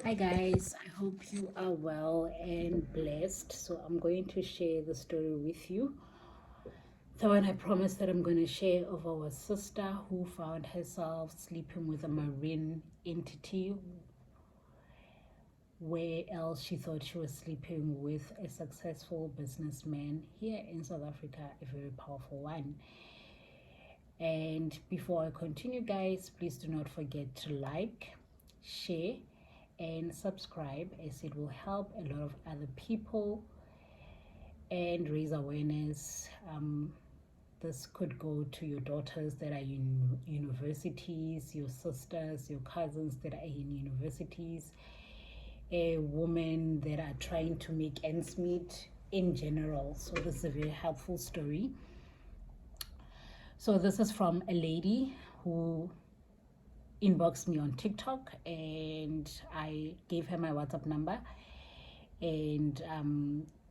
Hi guys, I hope you are well and blessed. So I'm going to share the story with you. The one I promised that I'm going to share of our sister who found herself sleeping with a marine entity, where else she thought she was sleeping with a successful businessman here in South Africa, a very powerful one. And before I continue, guys, please do not forget to like, share, and subscribe, as it will help a lot of other people and raise awareness. This could go to your daughters that are in universities, your sisters, your cousins that are in universities, a woman that are trying to make ends meet in general. So this is a very helpful story. So this is from a lady who inboxed me on TikTok, and I gave her my WhatsApp number, and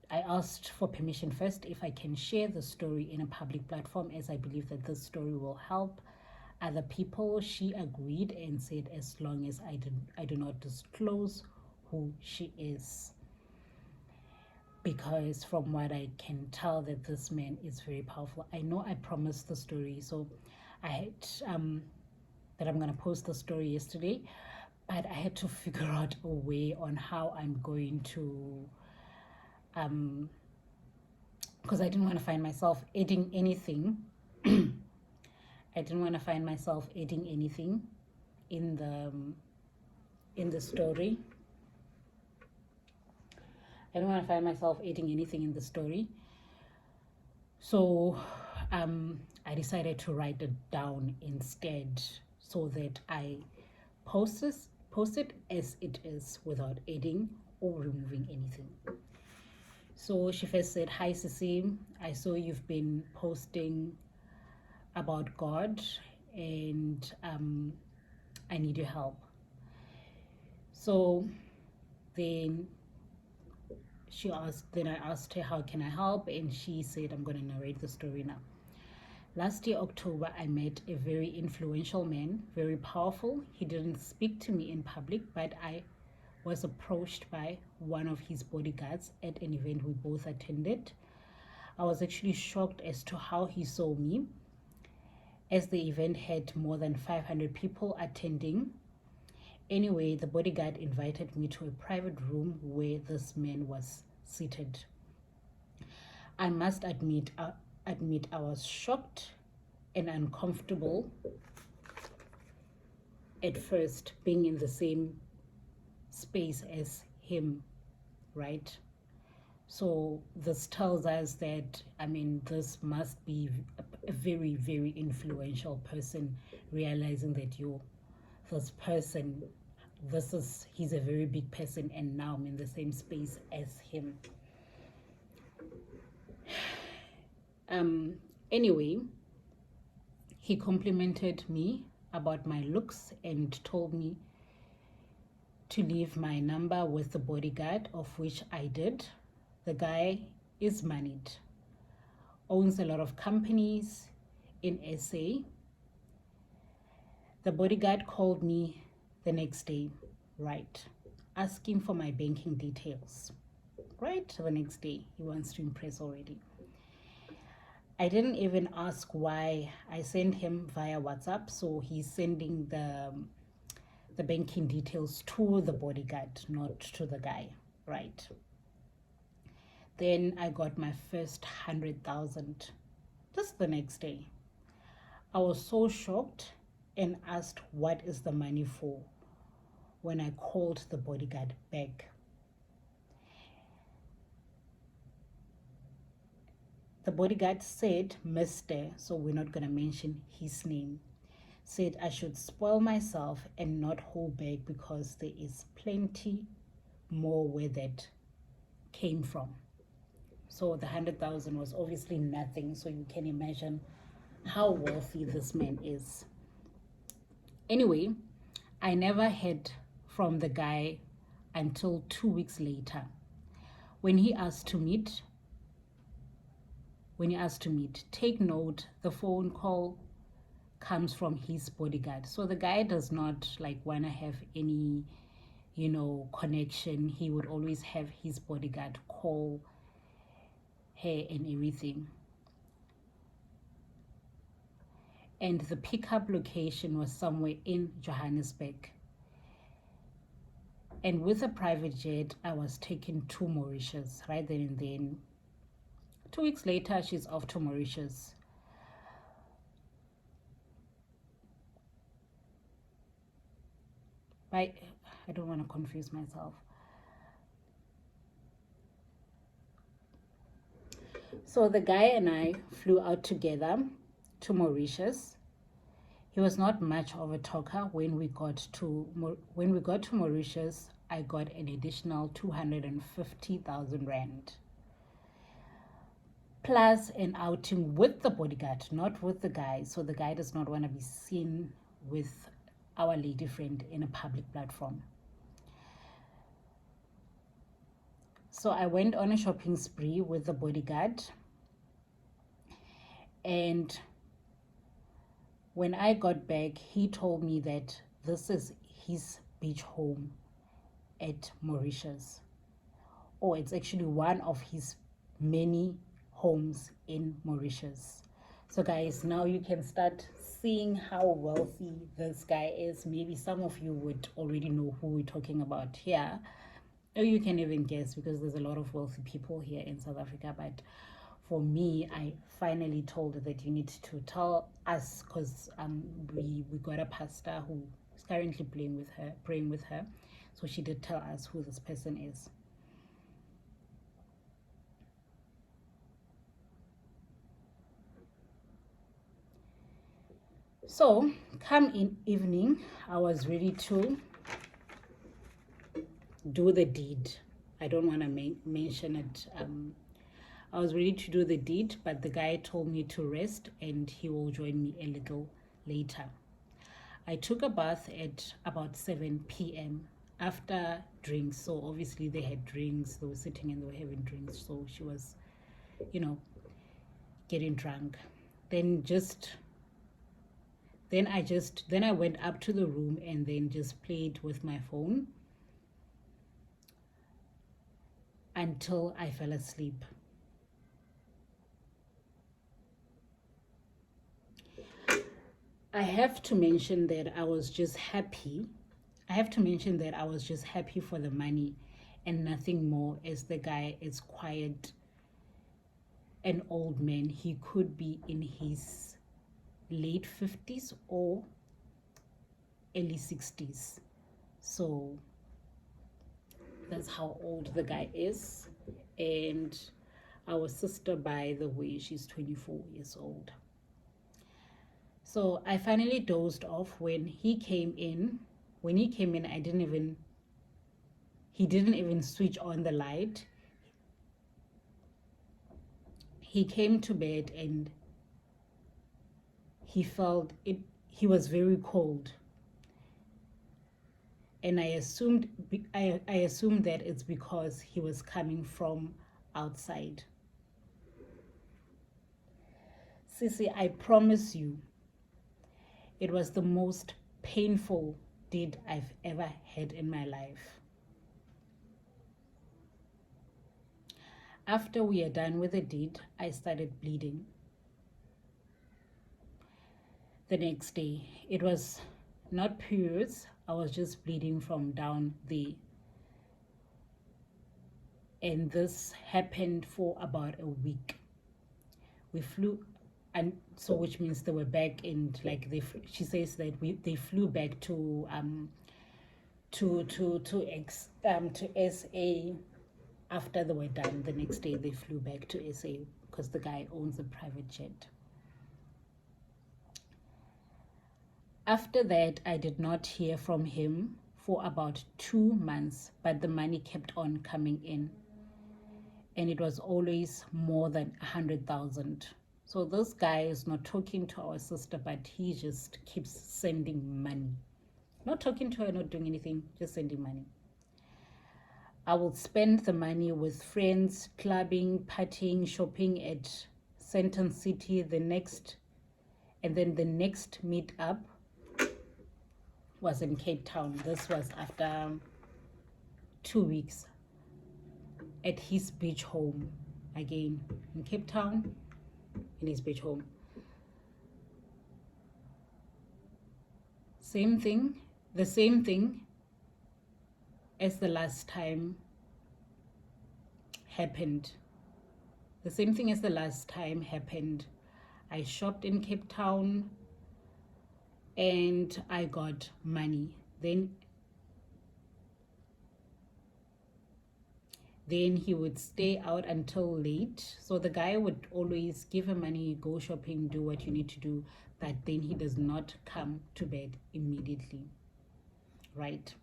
I asked for permission first if I can share the story in a public platform, as I believe that this story will help other people. She agreed and said as long as I do not disclose who she is, because from what I can tell that this man is very powerful. I know I promised the story, so I had that I'm going to post the story yesterday, but I had to figure out a way on how I'm going to because I didn't want to find myself adding anything. I didn't want to find myself adding anything in the story. I don't want to find myself adding anything in the story. So I decided to write it down instead, so that I post it as it is without adding or removing anything. So she first said, "Hi Sissy, I saw you've been posting about God, and I need your help." So then I asked her, "How can I help?" And she said, "I'm going to narrate the story now. Last year, October, I met a very influential man, very powerful. He didn't speak to me in public, but I was approached by one of his bodyguards at an event we both attended. I was actually shocked as to how he saw me, as the event had more than 500 people attending. Anyway, the bodyguard invited me to a private room where this man was seated. I must admit I was shocked and uncomfortable at first, being in the same space as him, right? So this tells us that, this must be a very, very influential person, realizing that this person, he's a very big person, and now I'm in the same space as him. Anyway, he complimented me about my looks and told me to leave my number with the bodyguard, of which I did. The guy is moneyed, owns a lot of companies in SA. The bodyguard called me the next day, right, asking for my banking details. Right, the next day, he wants to impress already. I didn't even ask why. I sent him via WhatsApp, so he's sending the banking details to the bodyguard, not to the guy, right? Then I got my first 100,000 just the next day. I was so shocked and asked what is the money for when I called the bodyguard back. The bodyguard said, Mr., so we're not going to mention his name, said I should spoil myself and not hold back, because there is plenty more where that came from. So the 100,000 was obviously nothing, so you can imagine how wealthy this man is. Anyway, I never heard from the guy until 2 weeks later, when he asked to meet. Take note, the phone call comes from his bodyguard. So the guy does not want to have any connection, he would always have his bodyguard call her and everything. And the pickup location was somewhere in Johannesburg. And with a private jet, I was taken to Mauritius right then and then. 2 weeks later, she's off to Mauritius. I don't want to confuse myself. So the guy and I flew out together to Mauritius. He was not much of a talker. When we got to Mauritius, I got an additional 250,000 rand. Plus an outing with the bodyguard, not with the guy. So the guy does not want to be seen with our lady friend in a public platform. So I went on a shopping spree with the bodyguard. And when I got back, he told me that this is his beach home at Mauritius. Or it's actually one of his many homes in Mauritius. So guys, now you can start seeing how wealthy this guy is. Maybe some of you would already know who we're talking about here. Or you can even guess, because there's a lot of wealthy people here in South Africa. But for me, I finally told her that you need to tell us, because we got a pastor who is currently praying with her. So she did tell us who this person is. So come in evening, I was ready to do the deed. I don't want to mention it. I was ready to do the deed, but the guy told me to rest and he will join me a little later. I took a bath at about 7 p.m. after drinks. So obviously they had drinks, they were sitting and they were having drinks. So she was, getting drunk. Then I went up to the room and then just played with my phone until I fell asleep. I have to mention that I was just happy. For the money and nothing more, as the guy is quite an old man. He could be in his late 50s or early 60s. So that's how old the guy is. And our sister, by the way, she's 24 years old. So I finally dozed off when he came in. When he came in, he didn't even switch on the light. He came to bed and he felt it. He was very cold. And I assumed that it's because he was coming from outside. Sissy, I promise you, it was the most painful deed I've ever had in my life. After we are done with the deed, I started bleeding. The next day, it was not periods, I was just bleeding from down there. And this happened for about a week. We flew, and so which means they were back in, she says that they flew back to SA. After they were done, the next day they flew back to SA because the guy owns a private jet. After that, I did not hear from him for about 2 months, but the money kept on coming in. And it was always more than 100,000. So this guy is not talking to our sister, but he just keeps sending money. Not talking to her, not doing anything, just sending money. I will spend the money with friends, clubbing, partying, shopping at Centon City. And then the next meet-up was in Cape Town. This was after 2 weeks at his beach home, again in Cape Town, in his beach home. The same thing as the last time happened. The same thing as the last time happened. I shopped in Cape Town and I got money. Then he would stay out until late. So the guy would always give him money, go shopping, do what you need to do, but then he does not come to bed immediately, right?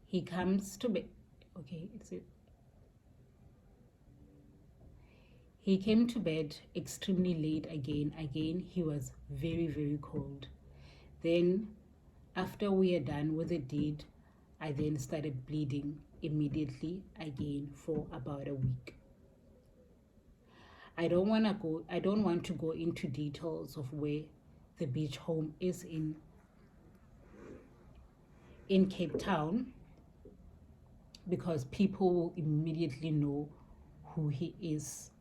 He comes to bed, okay, it's it. He came to bed extremely late again. He was very, very cold. Then after we are done with the deed, I then started bleeding immediately again for about a week. I don't want to go into details of where the beach home is in Cape Town, because people will immediately know who he is.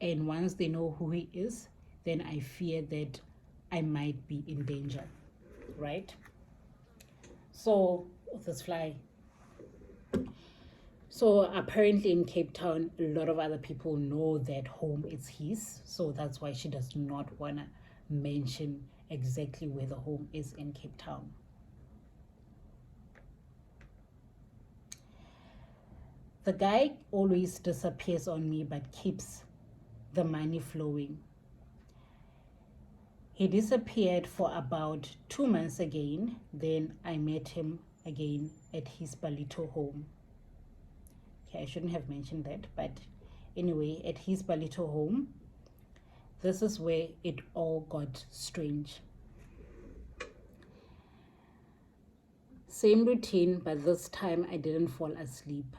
And once they know who he is, then I fear that I might be in danger, right? So, this fly. So apparently in Cape Town, a lot of other people know that home is his. So that's why she does not want to mention exactly where the home is in Cape Town. The guy always disappears on me but keeps the money flowing. He disappeared for about 2 months again. Then I met him again at his Palito home. Okay, I shouldn't have mentioned that, but anyway, at his Palito home, this is where it all got strange. Same routine, but this time I didn't fall asleep.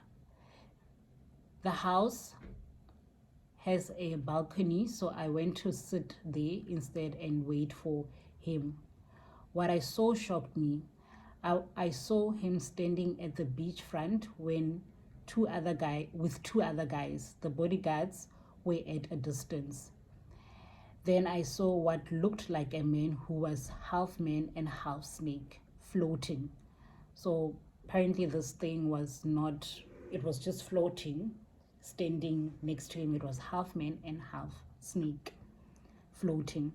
The house has a balcony, so I went to sit there instead and wait for him. What I saw shocked me. I saw him standing at the beachfront with two other guys. The bodyguards were at a distance. Then I saw what looked like a man who was half man and half snake floating. So apparently this thing was not, it was just floating. Standing next to him, it was half man and half snake floating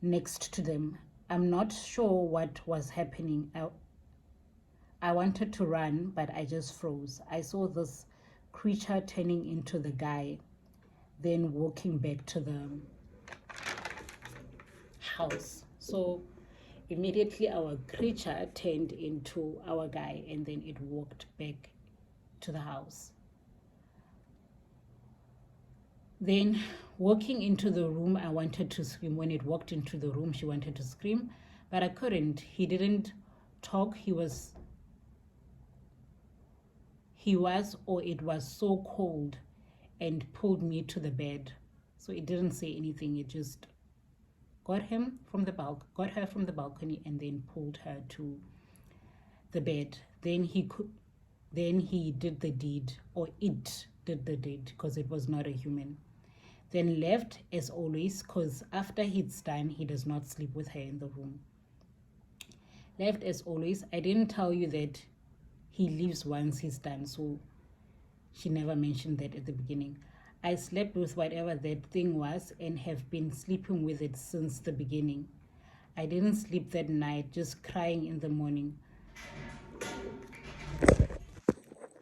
next to them. I'm not sure what was happening. I wanted to run, but I just froze. I saw this creature turning into the guy, then walking back to the house. So immediately our creature turned into our guy, and then it walked back to the house. Then walking into the room, I wanted to scream. When it walked into the room, she wanted to scream, but I couldn't. He didn't talk. It was so cold and pulled me to the bed. So it didn't say anything. It just got her from the balcony and then pulled her to the bed. Then he did the deed, or it did the deed, because it was not a human. Then left as always, because after he's done, he does not sleep with her in the room. Left as always. I didn't tell you that he leaves once he's done, so she never mentioned that at the beginning. I slept with whatever that thing was and have been sleeping with it since the beginning. I didn't sleep that night, just crying in the morning.